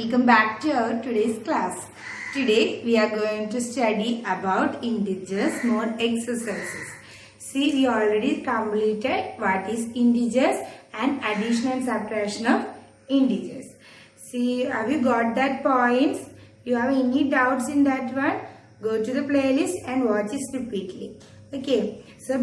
Welcome back to our today's class. Today we are going to study about integers, more exercises. See, we already completed what is integers and addition and subtraction of integers. See, have you got that points? You have any doubts in that one? Go to the playlist and watch it repeatedly. Okay, so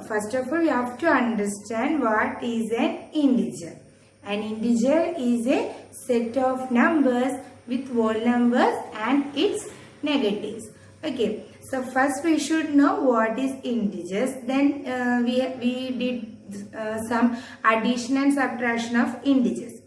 first of all, you have to understand what is an integer. An integer is a set of numbers with whole numbers and its negatives. Okay, so first we should know what is integers. Then we did some addition and subtraction of integers.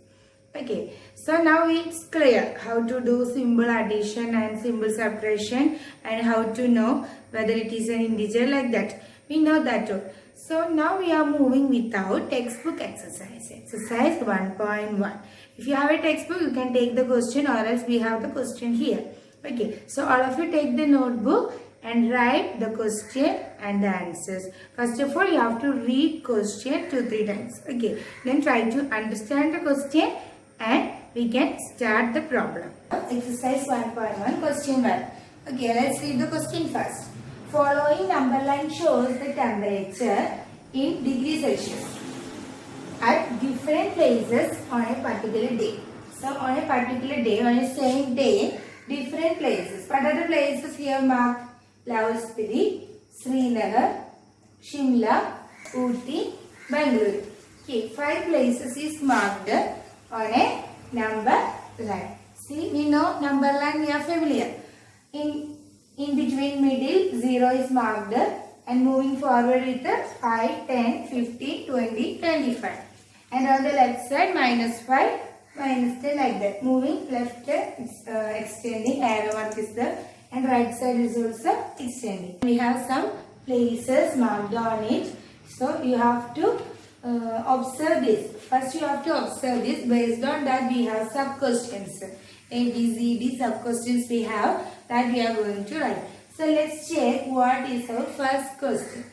Okay, so now it's clear how to do simple addition and simple subtraction and how to know whether it is an integer like that. We know that too. So now we are moving with our textbook exercise. Exercise 1.1. If you have a textbook, you can take the question, or else we have the question here. Okay, so all of you take the notebook and write the question and the answers. First of all, you have to read question 2-3 times. Okay, then try to understand the question and we can start the problem. Exercise 1.1, question 1. Okay, let's read the question first. Following number line shows the temperature in degrees Celsius at different places on a particular day. So on a particular day, on a same day, different places. What are the places here marked? Lahore Spiti, Srinagar, Shimla, Ooty, Bangalore. Okay, 5 places is marked on a number line. See, we know number line, we are familiar. In between middle 0 is marked and moving forward with the 5, 10, 15, 20, 25. And on the left side -5, -10 like that. Moving left extending, arrow mark is there, and right side is also extending. We have some places marked on it. So you have to observe this. First you have to observe this. Based on that we have sub questions. A, B, C, D sub questions we have that we are going to write. So let's check what is our first question.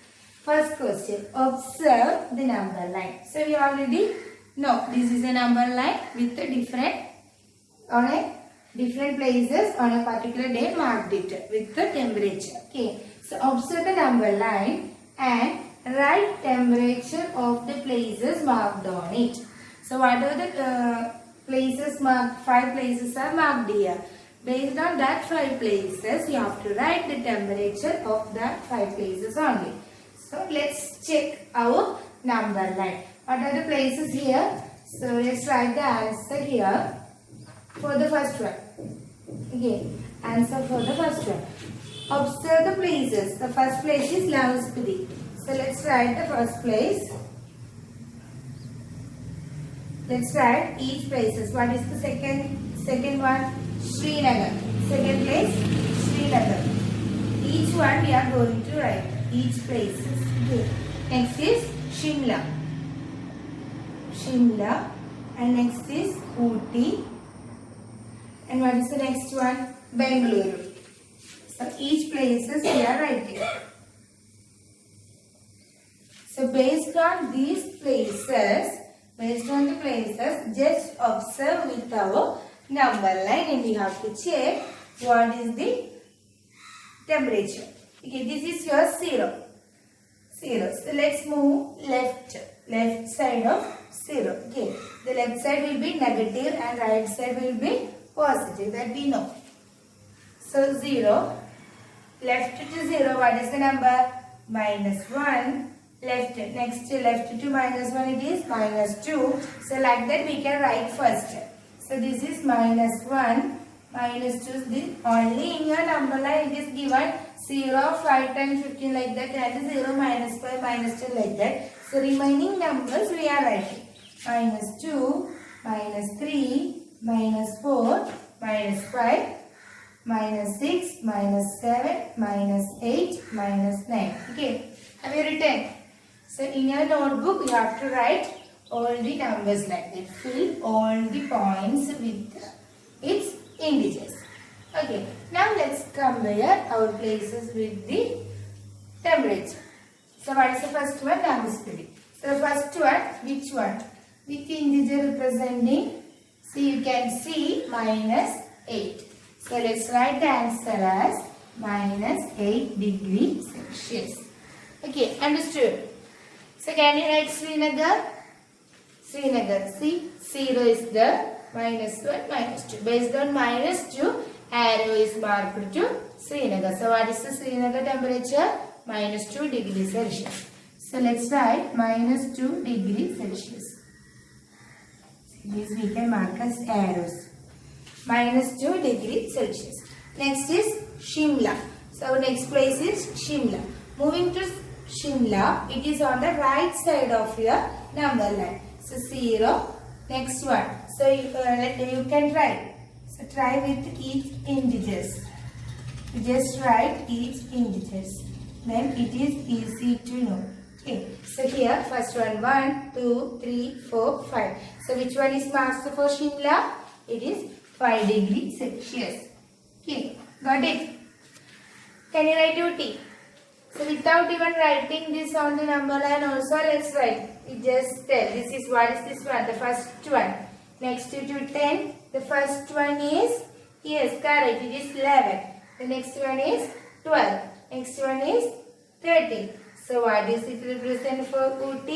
First question, observe the number line. So we already know this is a number line with a different places on a particular day marked it with the temperature. Okay, so observe the number line and write temperature of the places marked on it. So what are the places marked? 5 places are marked here. Based on that 5 places, you have to write the temperature of that 5 places only. So let's check our number line. What are the places here? So let's write the answer here for the first one. Okay, answer for the first one. Observe the places. The first place is Lahore Spiti. So let's write the first place. Let's write each places. What is the second one? Srinagar. Second place, Srinagar. Each one we are going to write. Each places. Okay. Next is Shimla. Shimla. And next is Ooty. And what is the next one? Bangalore. So each places we are writing. So based on these places, just observe with our number line and you have to check what is the temperature. Okay, this is your 0. So let's move left side of 0. Okay, the left side will be negative and right side will be positive, that we know. So 0, left to 0, what is the number? -1. Left to -1 it is -2. So like that we can write first. So this is -1, -2. This only in your number line it is given 0, 5, 10, 15 like that, and 0, -5, -10 like that. So remaining numbers we are writing -2, -3, -4, -5, -6, -7, -8, -9. Okay, have you written? So in your notebook you have to write all the numbers like that. Fill all the points with its integers. Okay, now let's compare our places with the temperature. So what is the first one? Lahore Spiti. So the first one, which one? With integer representing So you can see minus 8. So let's write the answer as minus 8 degrees Celsius. Okay, understood. So can you write Srinagar? Srinagar. See, 0 is there. Minus 1, minus 2. Based on minus 2, arrow is marked to Srinagar. So what is the Srinagar temperature? Minus 2 degrees Celsius. So let's write minus 2 degrees Celsius. These we can mark as arrows. Minus 2 degrees Celsius. Next is Shimla. So next place is Shimla. Moving to Shimla, it is on the right side of your number line. So 0. Next one. So you can try. So try with each integers. You just write each integers. Then it is easy to know. Okay. So here first one 1, 2, 3, 4, 5. So which one is marked for Shimla? It is 5 degrees Celsius. Okay. Got it? Can you write UT? So without even writing this on the number line also, let's write. We just tell this is what is this one, the first one. Next to 10, the first one is, yes, correct, it is 11. The next one is 12. Next one is 13. So what is it represent for UT?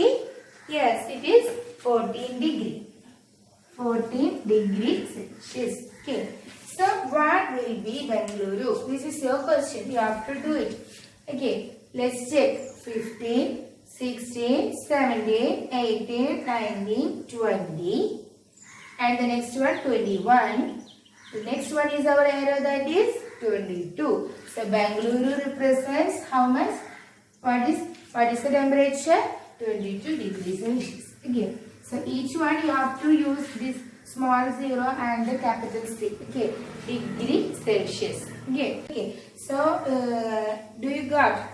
Yes, it is 14 degree. 14 degrees Celsius. Okay. So what will be Bengaluru? This is your question. You have to do it. Okay. Let's check. 15, 16, 17, 18, 19, 20. And the next one 21. The next one is our arrow, that is 22. So Bengaluru represents how much? What is the temperature? 22 degrees Celsius. Again. So each one you have to use this small 0 and the capital C. Okay. Degree Celsius. Okay. Okay. So do you got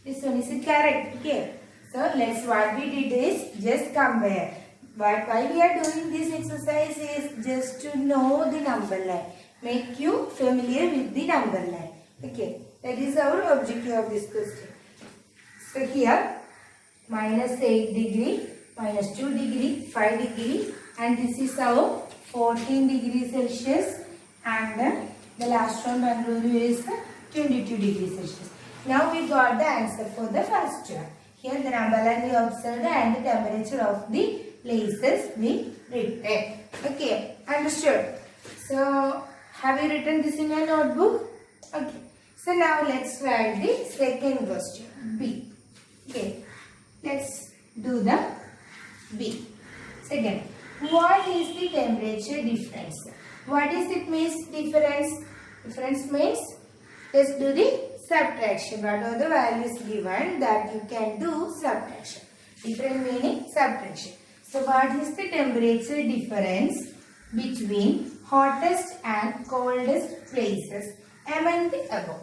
this one? Is it correct? Okay. So what we did is just compare. But why we are doing this exercise is just to know the number line. Make you familiar with the number line. Okay. That is our objective of this question. So here minus 8 degree, minus 2 degree, 5 degree, and this is our 14 degrees Celsius, and the last one Bengaluru is 22 degrees Celsius. Now we got the answer for the first one. Here the number line we observed and the temperature of the places we written. Okay, understood. So have you written this in your notebook? Okay. So now let's write the second question, B. Okay, let's do the B. Second, what is the temperature difference? What is it means difference? Difference means, let's do the subtraction. What are the values given that you can do subtraction? Different meaning subtraction. So what is the temperature difference between hottest and coldest places among the above?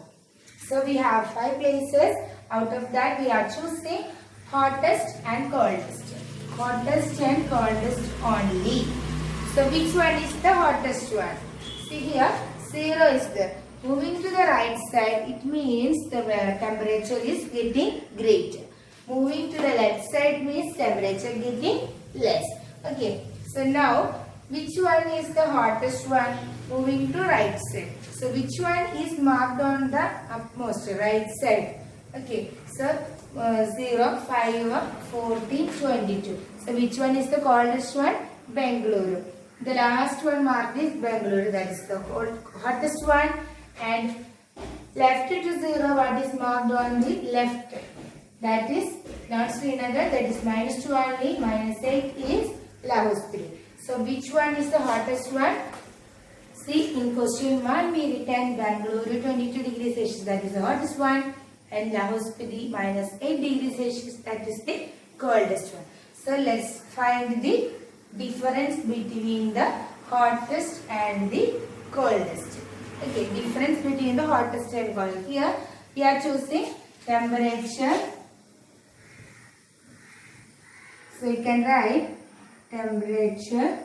So we have 5 places. Out of that we are choosing hottest and coldest. Hottest and coldest only. So which one is the hottest one? See here 0 is there. Moving to the right side, it means the temperature is getting greater. Moving to the left side means temperature getting less. Okay. So now which one is the hottest one? Moving to right side. So which one is marked on the upmost right side? Okay. So 0, 5, 14, 22. So which one is the coldest one? Bengaluru. The last one marked is Bengaluru. That is the hottest one. And left to 0, what is marked on the left? That is not Srinagar. That is minus 2 only. Minus 8 is Lahospuri. So which one is the hottest one? See, in question 1 we written Bengaluru 22 degrees Celsius. That is the hottest one. And Lahospuri minus 8 degrees Celsius. That is the coldest one. So let's find the difference between the hottest and the coldest. Okay, difference between the hottest and coldest. Here we are choosing temperature. So you can write temperature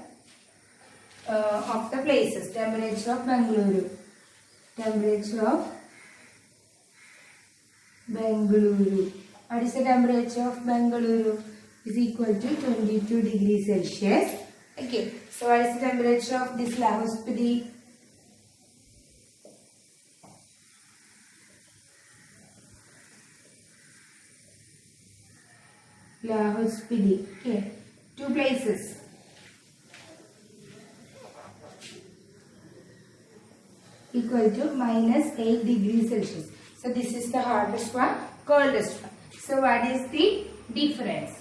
of the places. Temperature of Bengaluru. Temperature of Bengaluru. What is the temperature of Bengaluru? Is equal to 22 degrees Celsius. Okay, so what is the temperature of this Lahore Spiti? Lahore Spiti. Okay, two places. Equal to minus 8 degrees Celsius. So this is the hottest one, coldest one. So what is the difference?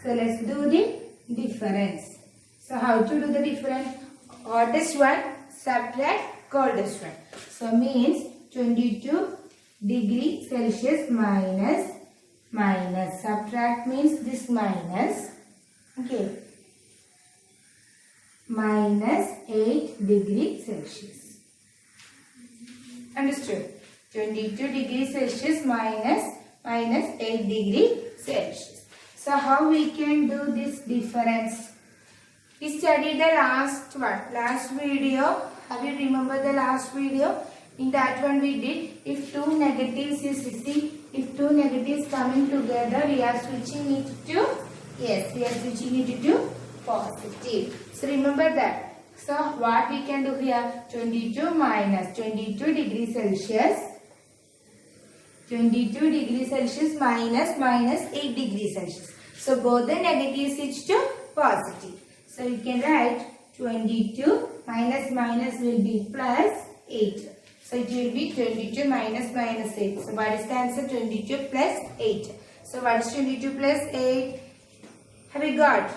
So let's do the difference. So how to do the difference? Hottest one subtract coldest one. So means 22 degree Celsius minus subtract means this minus, okay, minus 8 degree Celsius. Understood? 22 degrees Celsius minus 8 degree Celsius. So how we can do this difference? We studied the last video. Have you remember the last video? In that one we did, if two negatives if two negatives coming together, we are switching it to, yes, we are switching it to positive. So remember that. So what we can do here? 22 minus 22 degrees Celsius. 22 degrees Celsius minus 8 degrees Celsius. So both the negatives switch to positive. So you can write 22 minus will be plus 8. So it will be 22 minus 8. So what is the answer? 22 plus 8. So what is 22 plus 8? Have you got?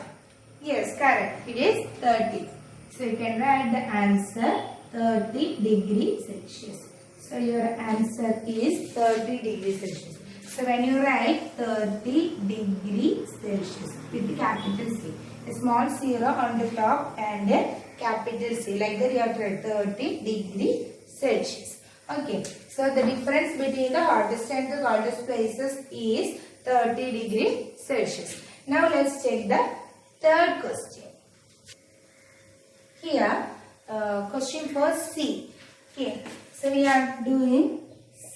Yes, correct. It is 30. So you can write the answer 30 degrees Celsius. So your answer is 30 degrees Celsius. So when you write 30 degrees Celsius with the capital C, a small 0 on the top and a capital C, like that you have to write 30 degrees Celsius. Okay, so the difference between the hottest and the coldest places is 30 degrees Celsius. Now let's take the third question. Here, question for C. Okay, so we are doing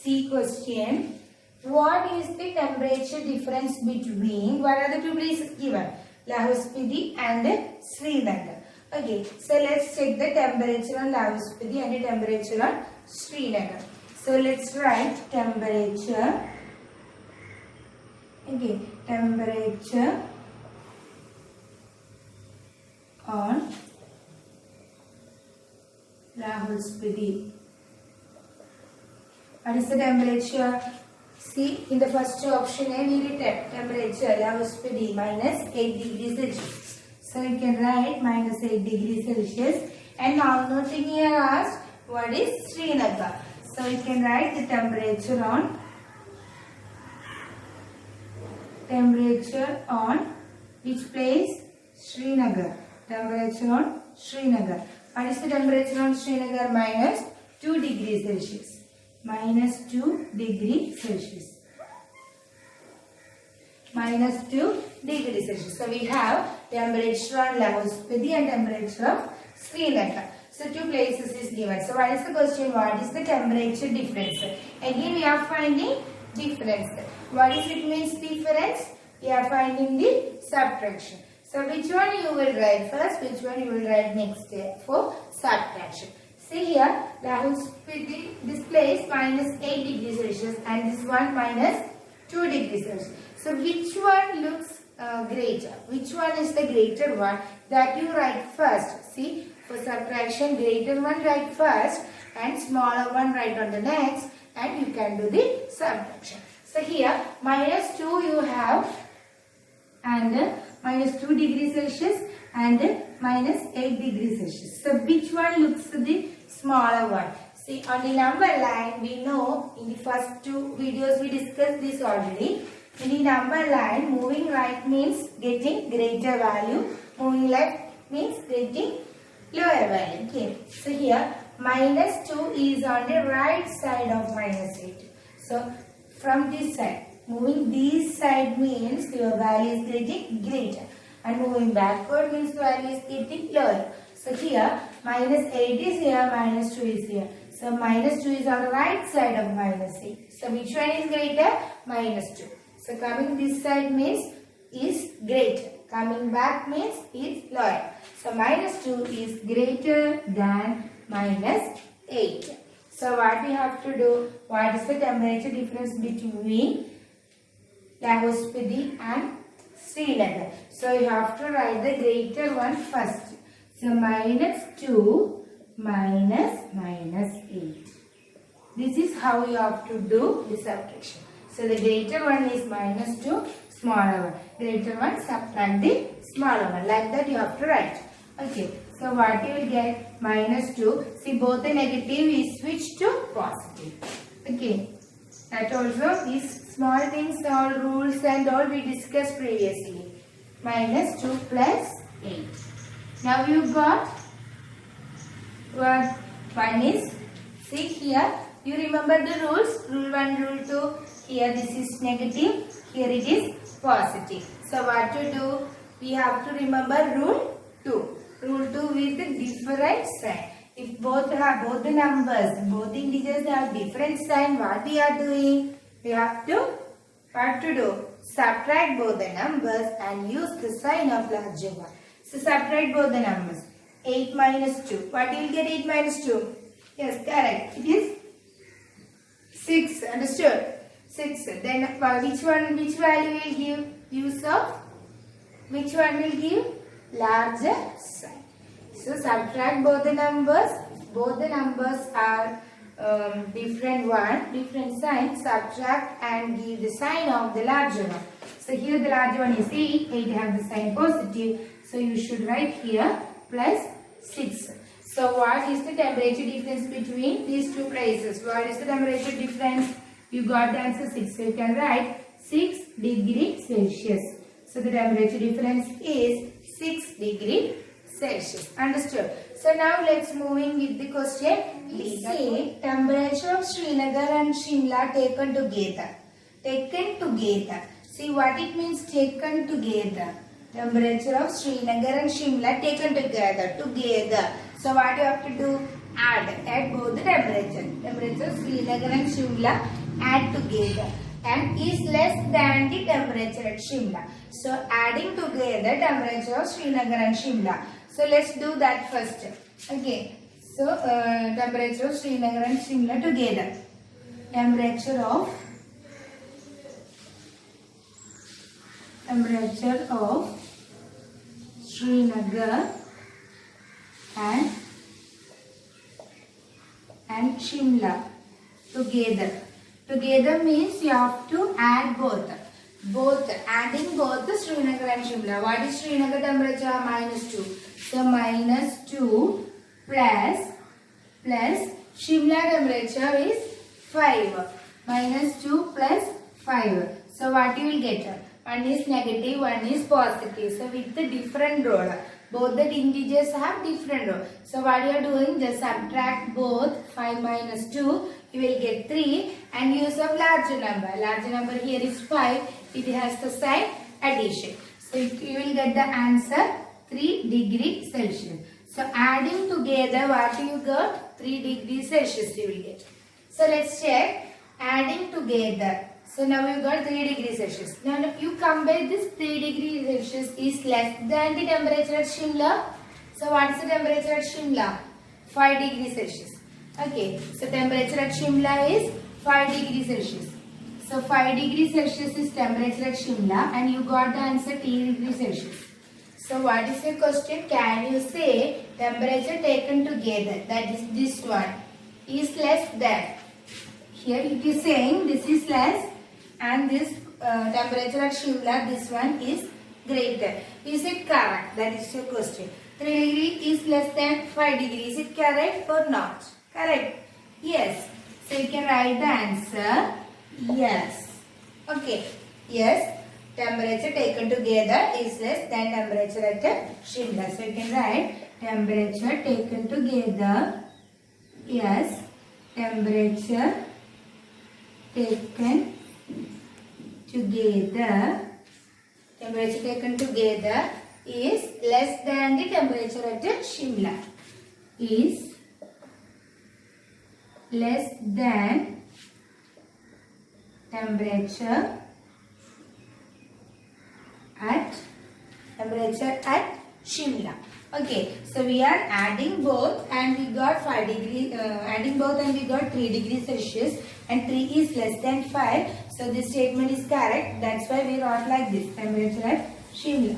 C question. What is the temperature difference between, what are the two places given? Lahore Spiti and Srinagar. Okay, so let's check the temperature on Lahore Spiti and the temperature on Srinagar. So let's write temperature. Okay, temperature on Lahore Spiti. What is the temperature? See, in the first option A, we written temperature Lahore Spiti minus 8 degrees Celsius. So you can write minus 8 degrees Celsius. And now noting here asked, what is Srinagar? So you can write the temperature on which place? Srinagar. Temperature on Srinagar. What is the temperature on Srinagar? Minus 2 degrees Celsius. Minus 2 degrees Celsius. Minus 2 degrees Celsius. So we have temperature on Lahore Spiti and temperature of Srinagar. So two places is given. So what is the question? What is the temperature difference? Again we are finding difference. What is it means difference? We are finding the subtraction. So which one you will write first? Which one you will write next for subtraction? See here, Lahore Spiti, this place minus 8 degrees Celsius and this one minus 2 degrees Celsius. So which one looks greater? Which one is the greater one? That you write first. See, for subtraction, greater one write first and smaller one write on the next, and you can do the subtraction. So here, minus 2 you have, and minus 2 degrees Celsius and minus 8 degrees Celsius. So which one looks the smaller one? See, on the number line, we know in the first two videos we discussed this already. In the number line, moving right means getting greater value, moving left means getting lower value. Okay, so here minus 2 is on the right side of minus 8. So from this side, moving this side means your value is getting greater, and moving backward means the value is getting lower. So here minus 8 is here, minus 2 is here. So minus 2 is on the right side of minus 8. So which one is greater? Minus 2. So coming this side means is greater. Coming back means is lower. So minus 2 is greater than minus 8. So what we have to do? What is the temperature difference between Lahospiti and Srinagar? So you have to write the greater one first. So minus 2 minus 8. This is how you have to do the subtraction. So the greater one is minus 2, smaller one. Greater one, subtract the smaller one. Like that you have to write. Okay. So what you will get? Minus 2. See, both the negative is switched to positive. Okay. That also, these small things, all rules and all we discussed previously. Minus 2 plus 8. Now you got what? One is, see here, you remember the rules? Rule 1, rule 2. Here this is negative, here it is positive. So what to do? We have to remember rule 2. Rule 2 with the different sign. If both the numbers, both integers have different sign, what we are doing? We have to, what to do? Subtract both the numbers and use the sign of larger one. So subtract both the numbers. 8 minus 2. What you will get 8 minus 2? Yes, correct. It is 6. Understood? 6. Then which value will give use of? Which one will give? Larger sign. So subtract both the numbers. Both the numbers are different sign. Subtract and give the sign of the larger one. So here the larger one is 8. 8 have the sign positive. So you should write here plus 6. So what is the temperature difference between these two places? What is the temperature difference? You got the answer 6. So you can write 6 degrees Celsius. So the temperature difference is 6 degrees Celsius. Understood? So now let's moving with the question. We say temperature of Srinagar and Shimla taken together. Taken together. See what it means taken together. Temperature of Srinagar and Shimla taken together. So what you have to do? Add both the temperature. Temperature of Srinagar and Shimla add together. And is less than the temperature at Shimla. So adding together temperature of Srinagar and Shimla. So let's do that first. Okay. So temperature of Srinagar and Shimla together. Temperature of Srinagar and Shimla together. Together means you have to add both. Adding both the Srinagar and Shimla. What is Srinagar temperature? Minus 2. So minus 2 plus Shimla temperature is 5. Minus 2 plus 5. So what you will get? One is negative, one is positive. So with the different rule. Both the integers have different rule. So what you are doing? Just subtract both. 5 minus 2. You will get 3 and use of larger number. Larger number here is 5. It has the sign addition. So you will get the answer 3 degrees Celsius. So adding together what you got? 3 degrees Celsius you will get. So let's check. Adding together. So now you got 3 degrees Celsius. Now you compare this 3 degrees Celsius is less than the temperature at Shimla. So what is the temperature at Shimla? 5 degrees Celsius. Okay, so temperature at Shimla is 5 degrees Celsius. So 5 degrees Celsius is temperature at Shimla and you got the answer 3 degrees Celsius. So what is your question? Can you say temperature taken together, that is this one, is less than? Here it is saying this is less and this temperature at Shimla, this one is greater. Is it correct? That is your question. 3 degrees is less than 5 degrees. Is it correct or not? Correct. Yes. So you can write the answer. Yes. Okay. Yes. Temperature taken together is less than temperature at Shimla. So you can write temperature taken together. Yes. Temperature taken together. Temperature taken together is less than the temperature at Shimla. Is less than temperature at Shimla. Okay, so we are adding both and we got 5 degree, adding both and we got 3 degrees Celsius and 3 is less than 5. So this statement is correct. That's why we wrote like this, temperature at Shimla.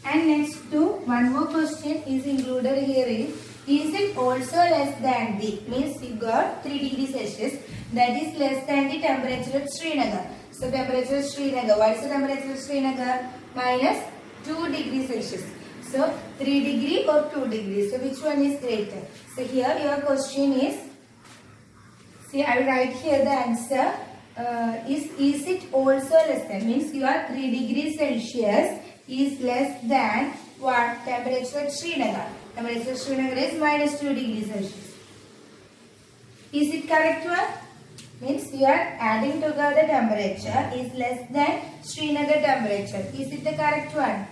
And next to one more question is included here is it also less than the, means we got 3 degrees Celsius, that is less than the temperature at Srinagar. So temperature at Srinagar, what is the temperature at Srinagar? Minus 2 degrees Celsius. So 3 degree or 2 degrees. So which one is greater? So here your question is, see I will write here the answer. Is it also less than, means your 3 degrees Celsius is less than what? Temperature at Srinagar. Temperature at Srinagar is minus 2 degrees Celsius. Is it correct one? Means you are adding together temperature is less than Srinagar temperature. Is it the correct one?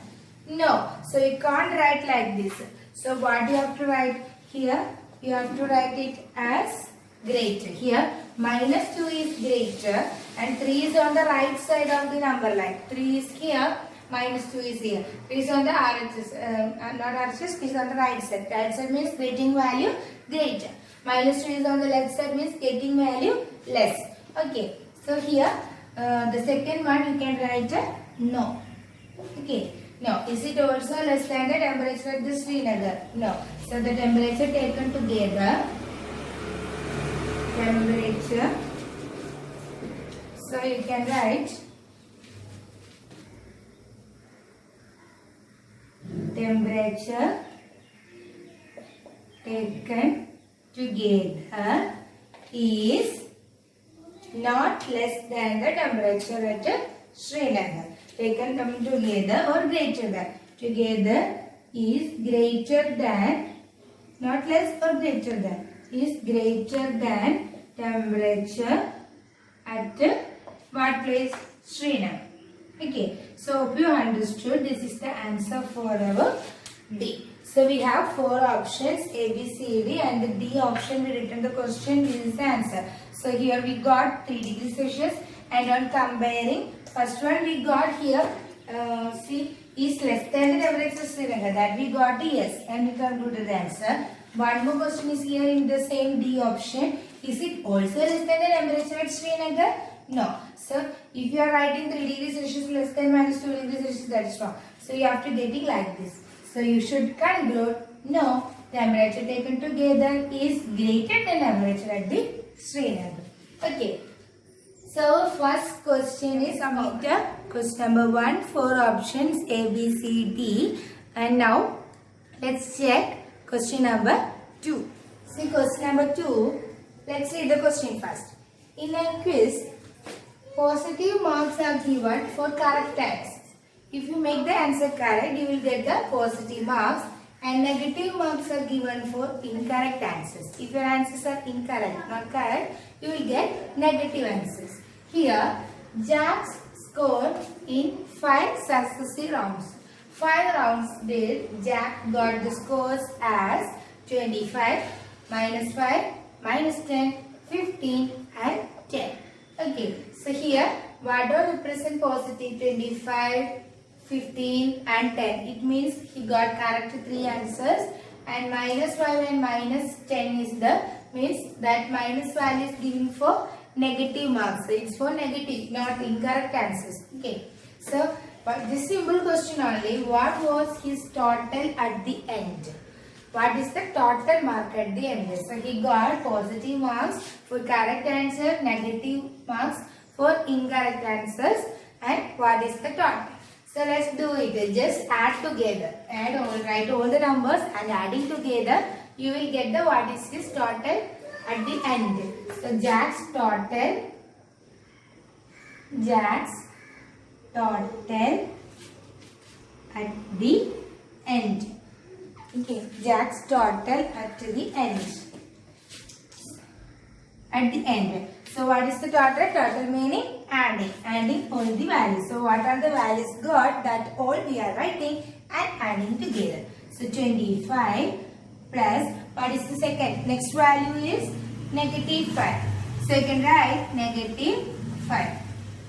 No. So you can't write like this. So what you have to write here? You have to write it as greater. Here minus 2 is greater and 3 is on the right side of the number line. 3 is here, minus 2 is here. 3 is on the RHS, not RHS, is on the right side. Right side means getting value greater. Minus 2 is on the left side means getting value less. Okay. So here the second one you can write no. Okay. No. Is it also less than the temperature at the Srinagar? No. So the temperature taken together, temperature, so you can write temperature taken together is not less than the temperature at Srinagar. Taken together or greater than. Together is greater than, not less or greater than, is greater than temperature at what place? Srinagar. Okay. So hope you understood. This is the answer for our D. So we have 4 options A, B, C, D and the D option we written the question. This is the answer. So here we got 3 degrees Celsius and on comparing, first one we got here, see, is less than the temperature of Srinagar. That we got yes and we concluded the answer. One more question is here in the same D option. Is it also less than the temperature at Srinagar? No. So if you are writing 3 degrees Celsius less than minus 2 degrees Celsius, that is wrong. So you have to get it like this. So you should conclude no, temperature taken together is greater than temperature at the Srinagar. Okay. So first question is about question number 1, 4 options A, B, C, D. And now let's check question number 2. See question number 2. Let's read the question first. In a quiz, positive marks are given for correct answers. If you make the answer correct, you will get the positive marks and negative marks are given for incorrect answers. If your answers are incorrect, not correct, you will get negative answers. Here, Jack scored in 5 successive rounds. 5 rounds did Jack got the scores as 25, minus 5, minus 10, 15 and 10. Okay, so here what all represent positive? 25, 15 and 10. It means he got correct 3 answers and minus 5 and minus 10 is the, means that minus value is given for negative marks. So it's for negative, not incorrect answers. Okay. So but this simple question only, what was his total at the end? What is the total mark at the end? So he got positive marks for correct answer, negative marks for incorrect answers, and what is the total? So let's do it. Just add together. Write all the numbers and adding together, you will get the what is his total at the end. So Jack's total at the end. Okay, Jack's total at the end. At the end. So what is the total? Total meaning adding all the values. So what are the values got? That all we are writing and adding together. So 25 plus, what is the second? Next value is negative 5. So you can write negative 5.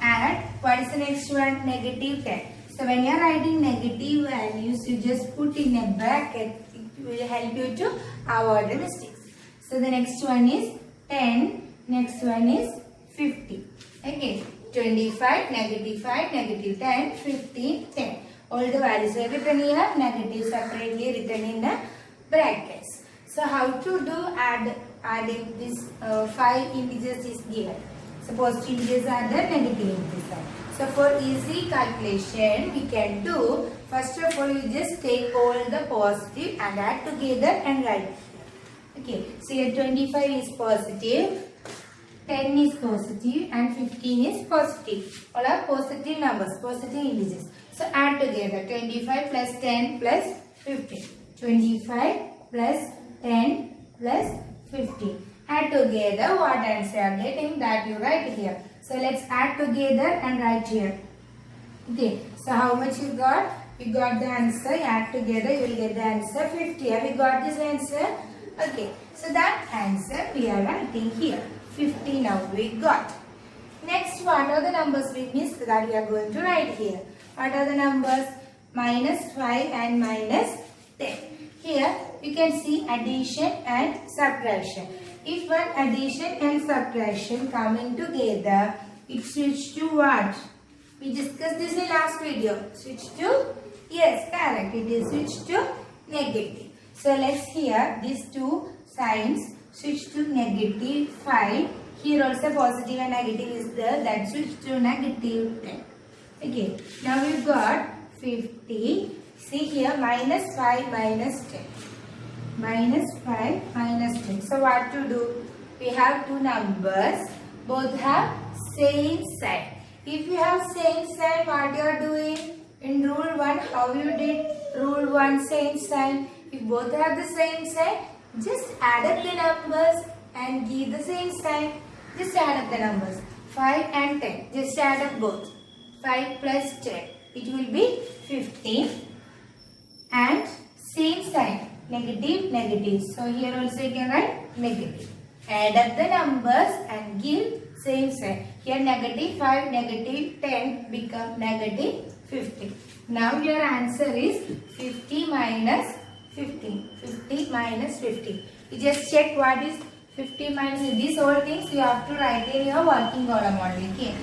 And what is the next one? Negative 10. So when you are writing negative values, you just put in a bracket will help you to avoid the mistakes. So the next one is 10, next one is 50. Okay, 25, negative 5, negative 10, 15, 10. All the values are written here, negative separately written in the brackets. So how to do adding this 5 integers is given. So positive integers are the negative integers. So for easy calculation we can do, first of all you just take all the positive and add together and write. Okay, so here 25 is positive, 10 is positive and 15 is positive. All are positive numbers, positive integers. So add together 25 plus 10 plus 15. 25 plus 10 plus 15. Add together what answer you are getting, that you write here. So let's add together and write here. Okay, so how much you got? You got the answer, add together you will get the answer 50. Have you got this answer? Okay, so that answer we are writing here. 50 now we got. Next, what are the numbers we missed that we are going to write here? What are the numbers? Minus 5 and minus 10. Here you can see addition and subtraction. If one addition and subtraction coming together, it switch to what? We discussed this in last video. Switch to? Yes, correct. It is switch to negative. So let's here these two signs switch to negative 5. Here also positive and negative is there, that switch to negative 10. Okay, now we've got 50. See here minus 5 minus 10. Minus 5 minus 10. So what to do? We have two numbers, both have same sign. If you have same sign, what you are doing? In rule 1, how you did? Rule 1, same sign. If both have the same sign, just add up the numbers and give the same sign. Just add up the numbers. 5 and 10. Just add up both. 5 plus 10. It will be 15. And same sign. Negative, negative. So here also you can write negative. Add up the numbers and give same sign. Here negative 5, negative 10 become negative 15. Now your answer is 50 minus 15. 50 minus 15. You just check what is 50 minus. These all things you have to write in your working column only. Okay.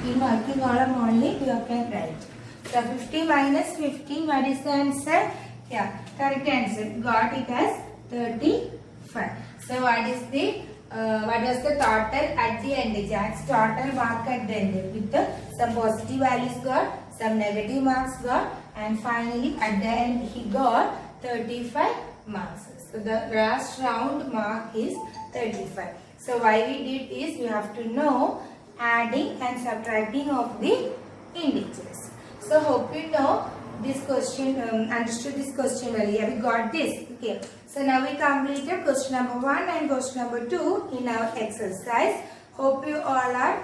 In working column only you can write. So 50 minus 15, what is the answer? Yeah, correct answer. Got it as 35. So what is the what was the total at the end? Jack's total mark at the end with some positive values got, some negative marks got, and finally at the end he got 35 marks. So the last round mark is 35. So why we did is we have to know adding and subtracting of the integers. So hope you know this question, understood this question well. Have you got this? Okay. So now we completed question number 1 and question number 2 in our exercise. Hope you all are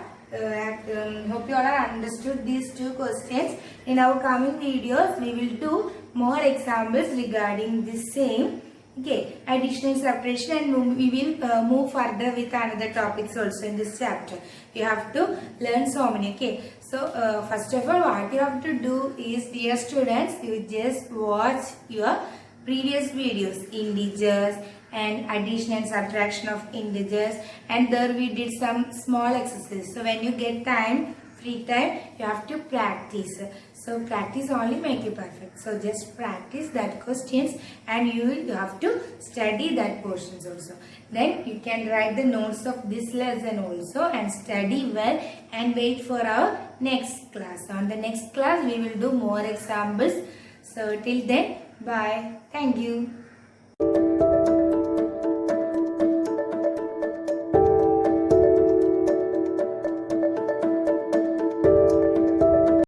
understood these two questions. In our coming videos, we will do more examples regarding the same. Okay, addition and subtraction, and we will move further with another topics also in this chapter. You have to learn so many. Okay, so first of all, what you have to do is, dear students, you just watch your previous videos, integers and addition and subtraction of integers, and there we did some small exercises. So when you get time, free time, you have to practice. So practice only make you perfect. So just practice that questions and you have to study that portions also. Then you can write the notes of this lesson also and study well and wait for our next class. On the next class we will do more examples. So till then, bye. Thank you.